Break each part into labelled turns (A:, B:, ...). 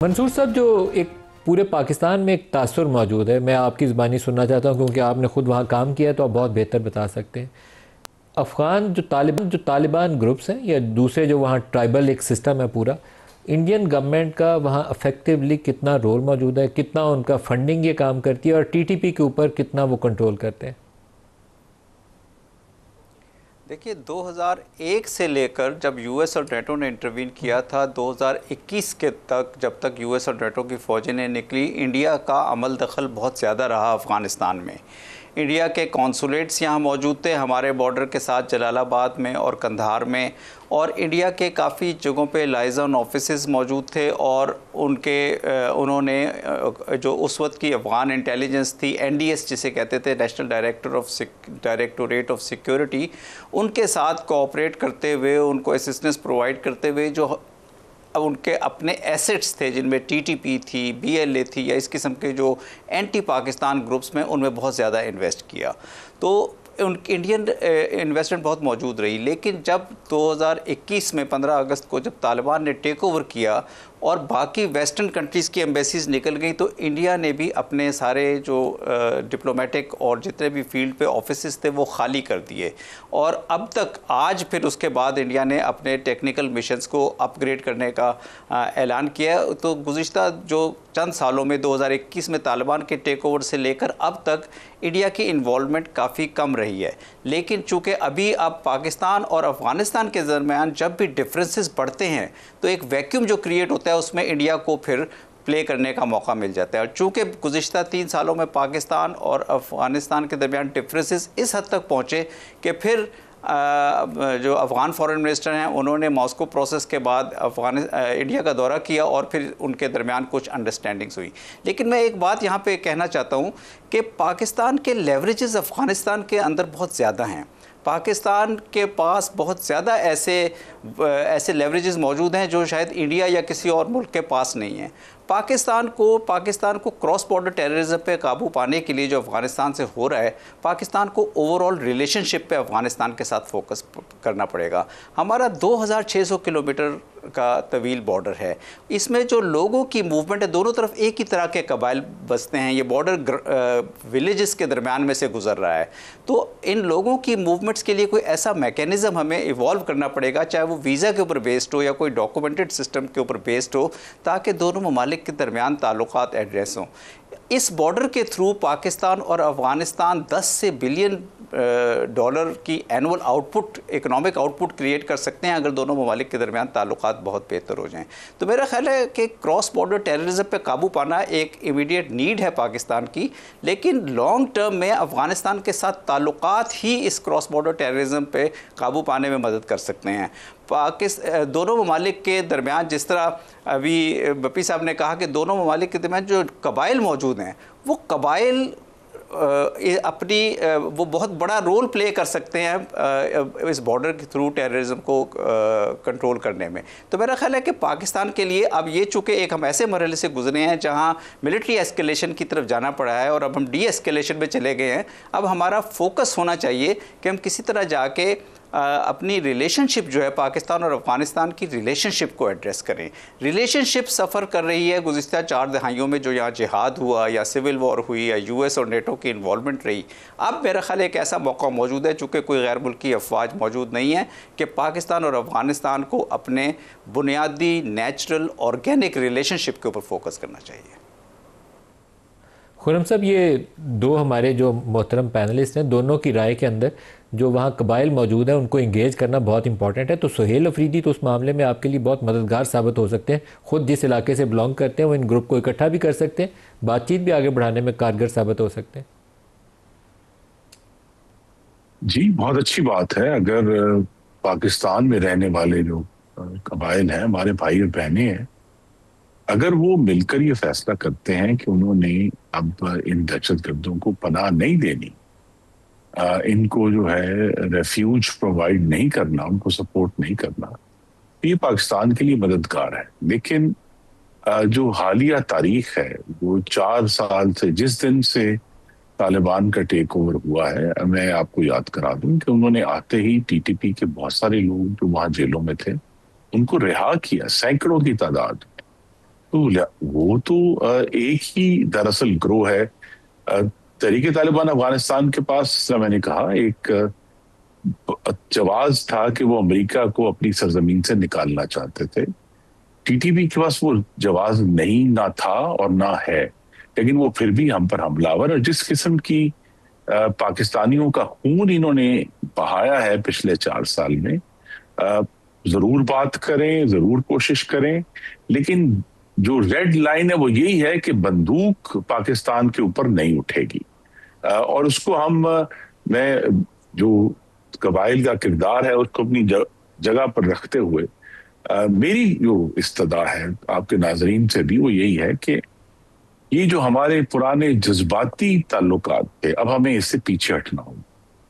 A: मंसूर साहब, जो एक पूरे पाकिस्तान में एक तासुर मौजूद है, मैं आपकी ज़बानी सुनना चाहता हूँ क्योंकि आपने ख़ुद वहाँ काम किया है तो आप बहुत बेहतर बता सकते हैं। अफ़गान जो तालिबान ग्रुप्स हैं या दूसरे जो वहाँ ट्राइबल एक सिस्टम है पूरा, इंडियन गवर्नमेंट का वहाँ अफेक्टिवली कितना रोल मौजूद है, कितना उनका फंडिंग ये काम करती है और टीटीपी के ऊपर कितना वो कंट्रोल करते हैं?
B: देखिए, 2001 से लेकर जब यूएस और नेटो ने इंटरवीन किया था 2021 के तक, जब तक यूएस और नेटो की फ़ौजें ने निकली, इंडिया का अमल दखल बहुत ज़्यादा रहा अफ़गानिस्तान में। इंडिया के कॉन्सुलेट्स यहाँ मौजूद थे हमारे बॉर्डर के साथ, जलालाबाद में और कंधार में, और इंडिया के काफ़ी जगहों पे लाइजन ऑफिसेज़ मौजूद थे। और उन्होंने जो उस वक्त की अफ़गान इंटेलिजेंस थी, एनडीएस जिसे कहते थे, नेशनल डायरेक्टोरेट ऑफ सिक्योरिटी, उनके साथ कोऑपरेट करते हुए, उनको असिस्टेंस प्रोवाइड करते हुए, जो अब उनके अपने एसेट्स थे जिनमें टीटीपी थी, बीएलए थी, या इस किस्म के जो एंटी पाकिस्तान ग्रुप्स में, उनमें बहुत ज़्यादा इन्वेस्ट किया। तो इंडियन इन्वेस्टमेंट बहुत मौजूद रही। लेकिन जब 2021 में 15 अगस्त को जब तालिबान ने टेक ओवर किया और बाकी वेस्टर्न कंट्रीज़ की एम्बेसीज निकल गई, तो इंडिया ने भी अपने सारे जो डिप्लोमेटिक और जितने भी फील्ड पे ऑफिसेस थे वो खाली कर दिए। और अब तक आज फिर उसके बाद इंडिया ने अपने टेक्निकल मिशंस को अपग्रेड करने का ऐलान किया। तो गुज़िश्ता जो चंद सालों में 2021 में तालिबान के टेक ओवर से लेकर अब तक इंडिया की इन्वॉल्वमेंट काफ़ी कम रही है। लेकिन चूँकि अभी अब पाकिस्तान और अफ़गानिस्तान के दरमियान जब भी डिफरेंसेस बढ़ते हैं तो एक वैक्यूम जो क्रिएट होता है उसमें इंडिया को फिर प्ले करने का मौका मिल जाता है। और चूँकि गुज़िश्ता 3 सालों में पाकिस्तान और अफ़गानिस्तान के दरमियान डिफरेंसेस इस हद तक पहुँचे कि फिर जो अफ़गान फॉरेन मिनिस्टर हैं उन्होंने मॉस्को प्रोसेस के बाद इंडिया का दौरा किया और फिर उनके दरमियान कुछ अंडरस्टैंडिंग्स हुई। लेकिन मैं एक बात यहाँ पे कहना चाहता हूँ कि पाकिस्तान के लेवरेजेस अफ़गानिस्तान के अंदर बहुत ज़्यादा हैं। पाकिस्तान के पास बहुत ज़्यादा ऐसे लेवरेजेस मौजूद हैं जो शायद इंडिया या किसी और मुल्क के पास नहीं हैं। पाकिस्तान को क्रॉस बॉर्डर टेररिज्म पे काबू पाने के लिए जो अफ़गानिस्तान से हो रहा है, पाकिस्तान को ओवरऑल रिलेशनशिप पे अफ़गानिस्तान के साथ फोकस करना पड़ेगा। हमारा 2600 किलोमीटर का तवील बॉर्डर है। इसमें जो लोगों की मूवमेंट है, दोनों तरफ एक ही तरह के कबाइल बसते हैं। ये बॉर्डर विलेजेस के दरमियान में से गुजर रहा है। तो इन लोगों की मूवमेंट्स के लिए कोई ऐसा मैकेनिज़्म हमें इवॉल्व करना पड़ेगा, चाहे वो वीज़ा के ऊपर बेस्ड हो या कोई डॉक्यूमेंटेड सिस्टम के ऊपर बेस्ड हो, ताकि दोनों ममालिक के दरमियान ताल्लुकात एड्रेस हों। इस बॉर्डर के थ्रू पाकिस्तान और अफ़गानिस्तान 10 से बिलियन डॉलर की annual output, economic output create कर सकते हैं अगर दोनों ममालिक के दरमियान ताल्लुकात बहुत बेहतर हो जाएं। तो मेरा ख्याल है कि क्रॉस बॉर्डर टेररिज्म पे काबू पाना एक इमीडिएट नीड है पाकिस्तान की, लेकिन लॉन्ग टर्म में अफ़गानिस्तान के साथ ताल्लुकात ही इस क्रॉस बॉर्डर टेररिज्म पे काबू पाने में मदद कर सकते हैं। दोनों ममालिक के दरमियान, जिस तरह अभी बप्पी साहब ने कहा कि दोनों ममालिक के दरमियान जो कबाइल मौजूद हैं, वो कबाइल वो बहुत बड़ा रोल प्ले कर सकते हैं इस बॉर्डर के थ्रू टेररिज्म को कंट्रोल करने में। तो मेरा ख्याल है कि पाकिस्तान के लिए अब ये चूँकि एक हम ऐसे मरहले से गुजरे हैं जहां मिलिट्री एस्केलेशन की तरफ जाना पड़ा है और अब हम डी एस्केलेशन में चले गए हैं, अब हमारा फोकस होना चाहिए कि हम किसी तरह जाके अपनी रिलेशनशिप जो है, पाकिस्तान और अफ़गानिस्तान की रिलेशनशिप को एड्रेस करें। रिलेशनशिप सफ़र कर रही है गुज़िश्ता 4 दहाइयों में, जो यहाँ जिहाद हुआ या सिविल वॉर हुई या यूएस और नेटो की इन्वॉल्वमेंट रही। अब मेरा ख्याल एक ऐसा मौका मौजूद है, चूँकि कोई गैर मुल्की अफवाज मौजूद नहीं है, कि पाकिस्तान और अफ़गानिस्तान को अपने बुनियादी नेचुरल ऑर्गेनिक रिलेशनशिप के ऊपर फोकस करना चाहिए।
A: खुर्रम साहब, ये दो हमारे जो मोहतरम पैनलिस्ट हैं, दोनों की राय के अंदर जो वहाँ कबाइल मौजूद हैं उनको इंगेज करना बहुत इंपॉर्टेंट है। तो सुहेल अफरीदी तो उस मामले में आपके लिए बहुत मददगार साबित हो सकते हैं। ख़ुद जिस इलाके से बिलोंग करते हैं वो इन ग्रुप को इकट्ठा भी कर सकते हैं, बातचीत भी आगे बढ़ाने में कारगर साबित हो सकते हैं।
C: जी, बहुत अच्छी बात है। अगर पाकिस्तान में रहने वाले जो कबाइल हैं, हमारे भाई और बहनें हैं, अगर वो मिलकर ये फैसला करते हैं कि उन्होंने अब इन दहशतगर्दों को पनाह नहीं देनी, इनको जो है रेफ्यूज प्रोवाइड नहीं करना, उनको सपोर्ट नहीं करना, तो ये पाकिस्तान के लिए मददगार है। लेकिन जो हालिया तारीख है, वो 4 साल से, जिस दिन से तालिबान का टेक ओवर हुआ है, मैं आपको याद करा दूं कि उन्होंने आते ही टीटीपी के बहुत सारे लोग जो वहां जेलों में थे उनको रिहा किया, सैकड़ों की तादाद। वो तो एक ही दरअसल ग्रोह है। तहरीक तालिबान अफगानिस्तान के पास, जैसा मैंने कहा, एक जवाब था कि वो अमेरिका को अपनी सरजमीन से निकालना चाहते थे। टीटीपी के पास वो जवाब नहीं, ना था और ना है, लेकिन वो फिर भी हम पर हमलावर, और जिस किस्म की पाकिस्तानियों का खून इन्होंने बहाया है पिछले 4 साल में, जरूर बात करें, जरूर कोशिश करें, लेकिन जो रेड लाइन है वो यही है कि बंदूक पाकिस्तान के ऊपर नहीं उठेगी। और उसको मैं जो कबाइल का किरदार है उसको अपनी जगह पर रखते हुए मेरी जो इस्तदा है आपके नाजरीन से भी वो यही है कि ये जो हमारे पुराने जज्बाती ताल्लुकात थे, अब हमें इससे पीछे हटना होगा।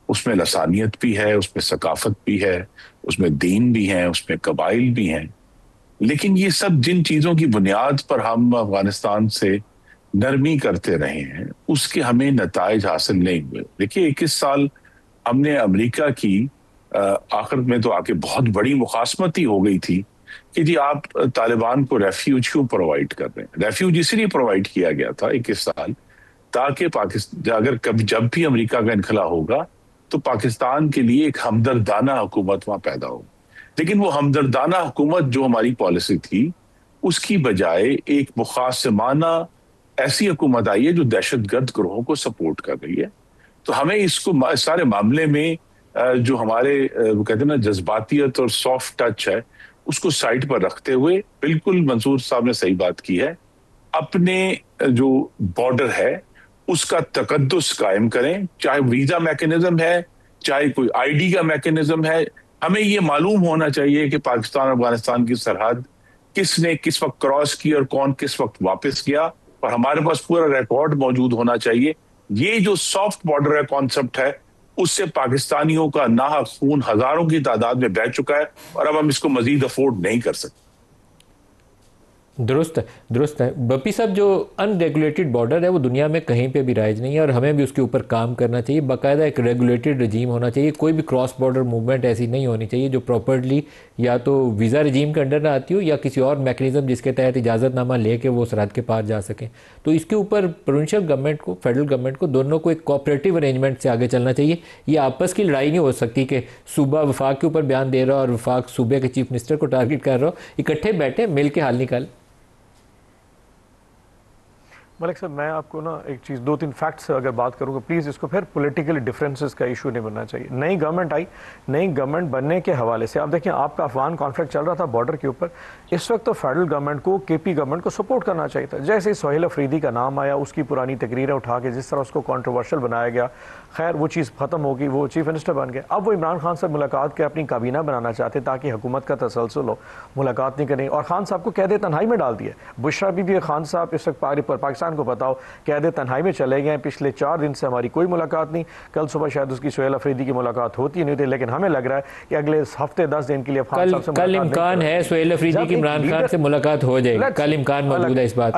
C: उसमें लसानियत भी है, उसमें सकाफत भी है, उसमें दीन भी है, उसमें कबाइल भी हैं, लेकिन ये सब जिन चीजों की बुनियाद पर हम अफगानिस्तान से नरमी करते रहे हैं उसके हमें नताइज हासिल नहीं हुए। देखिए 21 साल हमने अमेरिका की आखिर में तो आके बहुत बड़ी मुखासमत ही हो गई थी कि जी आप तालिबान को रेफ्यूज क्यों प्रोवाइड कर रहे हैं। रेफ्यूज इसलिए प्रोवाइड किया गया था 21 साल ताकि पाकिस्तान, अगर कभी जब भी अमेरिका का इनखला होगा तो पाकिस्तान के लिए एक हमदर्दाना हुकूमत वहां पैदा हो। लेकिन वो हमदर्दाना हुकूमत जो हमारी पॉलिसी थी उसकी बजाय एक मुखासमाना ऐसी हुकूमत आई है जो दहशतगर्द ग्रोहों को सपोर्ट कर रही है। तो हमें इसको सारे मामले में जो हमारे वो कहते हैं ना जज्बातियत और सॉफ्ट टच है उसको साइड पर रखते हुए, बिल्कुल मंसूर साहब ने सही बात की है, अपने जो बॉर्डर है उसका तकद्दुस कायम करें, चाहे वीजा मैकेनिज्म है, चाहे कोई आईडी का मैकेनिज्म है। हमें ये मालूम होना चाहिए कि पाकिस्तान अफगानिस्तान की सरहद किसने किस वक्त क्रॉस की और कौन किस वक्त वापस किया, और हमारे पास पूरा रिकॉर्ड मौजूद होना चाहिए। ये जो सॉफ्ट बॉर्डर है कॉन्सेप्ट है, उससे पाकिस्तानियों का नाहक खून हजारों की तादाद में बह चुका है और अब हम इसको मजीद अफोर्ड नहीं कर सकते।
A: दुरुस्त है, दुरुस्त है। बपी साहब, जो अनरेगुलेटेड बॉर्डर है वो दुनिया में कहीं पे भी राइज नहीं है और हमें भी उसके ऊपर काम करना चाहिए। बाकायदा एक रेगुलेटेड रजीम होना चाहिए। कोई भी क्रॉस बॉर्डर मूवमेंट ऐसी नहीं होनी चाहिए जो प्रॉपर्ली या तो वीज़ा रजीम के अंडर ना आती हो या किसी और मैकेनिज्म जिसके तहत इजाज़तनामा लेके वो सरहद के पार जा सकें। तो इसके ऊपर प्रोविंशियल गवर्नमेंट को, फेडरल गवर्नमेंट को, दोनों को एक कोऑपरेटिव अरेंजमेंट से आगे चलना चाहिए। ये आपस की लड़ाई नहीं हो सकती कि सूबा वफाक के ऊपर बयान दे रहा हो और वफाक सूबे के चीफ मिनिस्टर को टारगेट कर रहा हो। इकट्ठे बैठे मिल के हल निकाल।
D: मलिक साहब, मैं आपको ना एक चीज़, 2-3 फैक्ट्स अगर बात करूँगा, प्लीज़ इसको फिर पॉलिटिकल डिफरेंसेस का इशू नहीं बनना चाहिए। नई गवर्नमेंट आई, नई गवर्नमेंट बनने के हवाले से आप देखिए आपका अफगान कॉन्फ्लिक्ट चल रहा था बॉर्डर के ऊपर। इस वक्त तो फेडरल गवर्नमेंट को, केपी गवर्नमेंट को सपोर्ट करना चाहिए था। जैसे ही सोहेल अफरीदी का नाम आया, उसकी पुरानी तकरीरें उठा के जिस तरह उसको कॉन्ट्रोवर्शियल बनाया गया, खैर वो चीज़ ख़त्म होगी, वो चीफ मिनिस्टर बन गए। अब वो इमरान खान से मुलाकात के अपनी काबीना बनाना चाहते ताकि हुकूमत का तसलसल हो, मुलाकात नहीं करें और खान साहब को कैद तन्हाई में डाल दिया। बुशरा बीबी खान साहब इस वक्त पाकिस्तान को बताओ कैद तन्हाई में चले गए। पिछले 4 दिन से हमारी कोई मुलाकात नहीं। कल सुबह शायद उसकी सोहेल अफरीदी की मुलाकात होती नहीं थी, लेकिन हमें लग रहा है कि अगले हफ्ते 10 दिन के लिए
A: कल इम्कान है सोहेल अफरीदी की इमरान खान से मुलाकात हो जाएगी। कल इम्कान मौजूद है इस बात।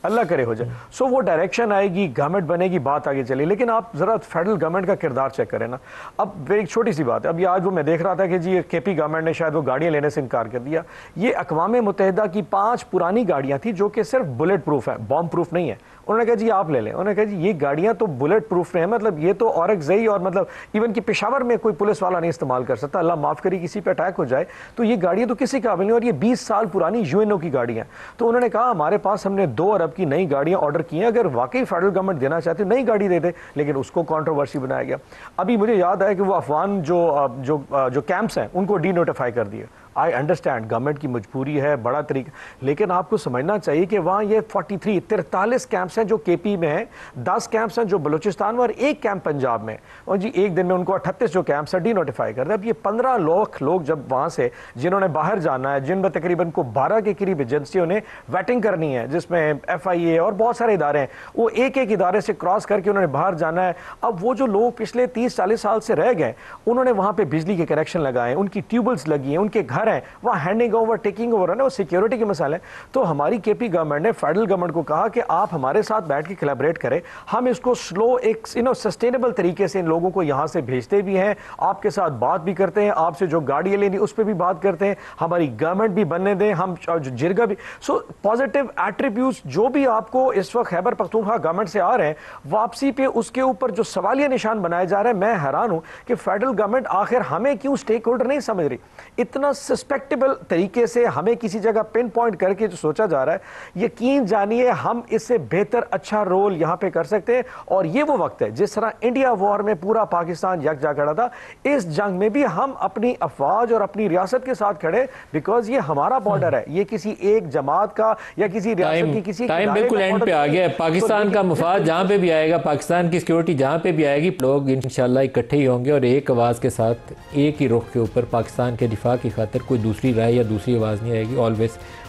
D: अल्लाह करे हो जाए। सो वो डायरेक्शन आएगी, गवर्नमेंट बनेगी, बात आगे चली। लेकिन आप जरा फेडरल गवर्नमेंट का किरदार चेक करें ना। अब एक छोटी सी बात है, अभी आज वो मैं देख रहा था कि जी केपी गवर्नमेंट ने शायद वो गाड़ियां लेने से इनकार कर दिया। ये अक़वाम मुत्तहिदा की 5 पुरानी गाड़ियां थी जो कि सिर्फ बुलेट प्रूफ है, बॉम्ब प्रूफ नहीं है। उन्होंने कहा जी आप ले लें। उन्होंने कहा जी ये गाड़ियां तो बुलेट प्रूफ है, मतलब ये तो औरंगज़ई और मतलब इवन कि पेशावर में कोई पुलिस वाला नहीं इस्तेमाल कर सकता। अल्लाह माफ़ करी किसी पे अटैक हो जाए तो ये गाड़ियां तो किसी काबिल नहीं, और ये 20 साल पुरानी यूएनओ की गाड़ियां। तो उन्होंने कहा हमारे पास हमने 2 अरब की नई गाड़ियां ऑर्डर की हैं, अगर वाकई फेडरल गवर्नमेंट देना चाहती नई गाड़ी दे दे, लेकिन उसको कंट्रोवर्सी बनाया गया। अभी मुझे याद आया कि वो अफगान जो कैंप्स हैं उनको डी नोटिफाई कर दिए। आई अंडरस्टैंड गवर्नमेंट की मजबूरी है, बड़ा तरीका, लेकिन आपको समझना चाहिए कि वहाँ ये 43 कैंप्स हैं जो केपी में हैं, 10 कैंप्स हैं जो बलूचिस्तान में और 1 कैंप पंजाब में। और जी एक दिन में उनको 38 जो कैंप्स हैं डी नोटिफाई कर दिया। अब ये 15 लाख लोग जब वहाँ से जिन्होंने बाहर जाना है, जिनमें तकरीबन को 12 के करीब एजेंसियों ने वेटिंग करनी है, जिसमें FIA और बहुत सारे इदारे हैं, वो एक इदारे से क्रॉस करके उन्होंने बाहर जाना है। अब वो जो लोग पिछले 30-40 साल से रह गए, उन्होंने वहाँ पर बिजली के कनेक्शन लगाए, उनकी ट्यूबवेल्स लगी हैं, उनके घर रहे हैं, वहाँ हैंडिंग ओवर टेकिंग ओवर है ना, वो सिक्योरिटी के मसाले। तो हमारी केपी गवर्नमेंट ने फेडरल गवर्नमेंट को कहा कि आप हमारे साथ बैठ के कोलैबोरेट करें, हम इसको स्लो एक सस्टेनेबल तरीके से इन लोगों को यहाँ से भेजते भी हैं, आपके साथ बात भी करते हैं, आपसे जो गाड़ियाँ लेनी उस पर भी बात करते हैं, हमारी गवर्नमेंट भी बनने दें, हम जो जिरगा भी। सो पॉजिटिव एट्रीब्यूट्स जो भी आपको इस वक्त खैबर पख्तूनख्वा गवर्नमेंट से आ रहे हैं वापसी पे, उसके ऊपर जो सवालिया निशान बनाए जा रहे हैं, मैं हैरान हूं कि फेडरल गवर्नमेंट आखिर हमें क्यों स्टेक होल्डर नहीं समझ रही। इतना सस्पेक्टेबल तरीके से हमें किसी जगह पिन पॉइंट करके जो सोचा जा रहा है, यकीन जानिए हम इससे बेहतर अच्छा रोल यहां पे कर सकते हैं। और ये वो वक्त है जिस तरह इंडिया वॉर में पूरा पाकिस्तान यकजा खड़ा था, इस जंग में भी हम अपनी अफवाज और अपनी रियासत के साथ खड़े, बिकॉज ये हमारा बॉर्डर है, ये किसी एक जमात का या किसी रियासत की किसी
A: टाइम बिल्कुल एंड पे आ गया है। पाकिस्तान का मुफाद जहाँ पे भी आएगा, पाकिस्तान की सिक्योरिटी जहाँ पे भी आएगी, लोग इंशाल्लाह इकट्ठे ही होंगे और एक आवाज़ के साथ एक ही रुख के ऊपर पाकिस्तान के दिफा की खातिर कोई दूसरी राय या दूसरी आवाज़ नहीं आएगी। ऑलवेज